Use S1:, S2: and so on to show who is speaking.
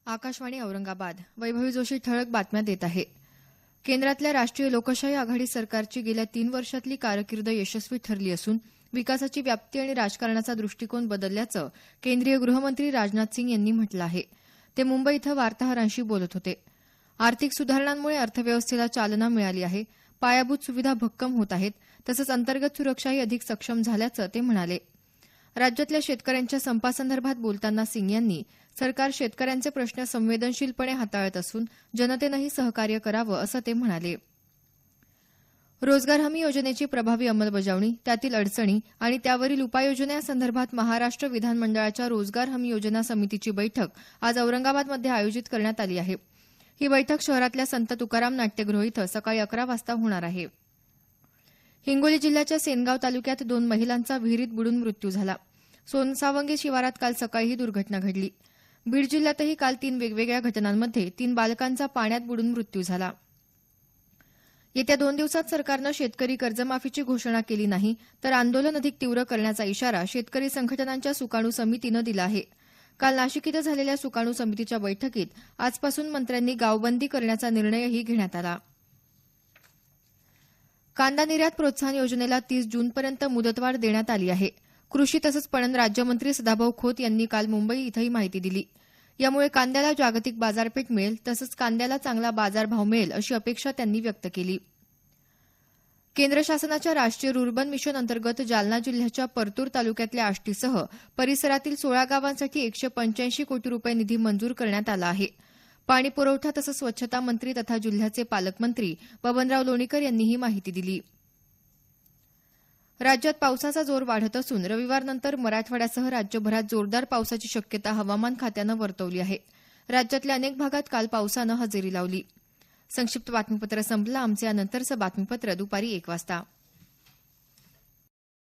S1: आकाशवाणी औरंगाबाद. वैभवी जोशी ठळक बातम्या देत आहे. केंद्रातल्या राष्ट्रीय लोकशाही आघाडी सरकारची गेल्या 3 वर्षातली कारकीर्द यशस्वी ठरली असून विकासाची व्याप्ती आणि राजकारणाचा दृष्टिकोन बदलल्याचं केंद्रीय गृहमंत्री राजनाथ सिंग यांनी म्हटलं आहे. ते मुंबई इथं वार्ताहरांशी बोलत होते. आर्थिक सुधारणांमुळे अर्थव्यवस्थेला चालना मिळाली आहे, पायाभूत सुविधा भक्कम होत आहेत, तसंच अंतर्गत सुरक्षाही अधिक सक्षम झाल्याचं ते म्हणाले. राज्यातल्या शेतकऱ्यांच्या संपासंदर्भात बोलताना सिंग यांनी सरकार शेतकऱ्यांचे प्रश्न संवेदनशीलपणे हाताळत असून जनतेनंही सहकार्य करावं असं ते म्हणाले. रोजगार हमी योजनेची प्रभावी अंमलबजावणी, त्यातील अडचणी आणि त्यावरील उपाययोजनांसंदर्भात महाराष्ट्र विधानमंडळाच्या रोजगार हमी योजना समितीची बैठक आज औरंगाबादमध्ये आयोजित करण्यात आली आहे. ही बैठक शहरातल्या संत तुकाराम नाट्यगृह इथं सकाळी 11 वाजता होणार आहे. हिंगोली जिल्ह्याच्या सेनगाव तालुक्यात 2 महिलांचा विहिरीत बुडून मृत्यू झाला. सोनसावंगी शिवारात काल सकाळी ही दुर्घटना घडली. बीड जिल्ह्यातही काल 3 वेगवेगळ्या घटनांमध्ये 3 बालकांचा पाण्यात बुडून मृत्यू झाला. येत्या 2 दिवसात सरकारनं शेतकरी कर्जमाफीची घोषणा केली नाही तर आंदोलन अधिक तीव्र करण्याचा इशारा शेतकरी संघटनांच्या सुकाणू समितीनं दिला आहे. काल नाशिक इथं झालेल्या सुकाणू समितीच्या बैठकीत आजपासून मंत्र्यांनी गावबंदी करण्याचा निर्णयही घेण्यात आला. कांदा निर्यात प्रोत्साहन योजनेला 30 जूनपर्यंत मुदतवाढ देण्यात आली आहे. कृषी तसंच पणन राज्यमंत्री सदाभाऊ खोत यांनी काल मुंबई इथं ही माहिती दिली. यामुळे कांद्याला जागतिक बाजारपेठ मिळेल तसंच कांद्याला चांगला बाजारभाव मिळेल अशी अपेक्षा त्यांनी व्यक्त केली. केंद्र शासनाच्या राष्ट्रीय रुर्बन मिशन अंतर्गत जालना जिल्ह्याच्या परतूर तालुक्यातल्या आष्टीसह परिसरातील 16 गावांसाठी 185 कोटी रुपये निधी मंजूर करण्यात आला आहे. पाणी पुरवठा तसंच स्वच्छता मंत्री तथा जिल्ह्याचे पालकमंत्री बबनराव लोणीकर यांनी ही माहिती दिली. राज्यात पावसाचा जोर वाढत असून रविवारनंतर मराठवाड्यासह राज्यभरात जोरदार पावसाची शक्यता हवामान खात्यानं वर्तवली आहे. राज्यातल्या अनेक भागात काल पावसानं हजेरी लावली. संक्षिप्त बातमीपत्र संपलं. आमचं यानंतरचं बातमीपत्र दुपारी 1 वाजता.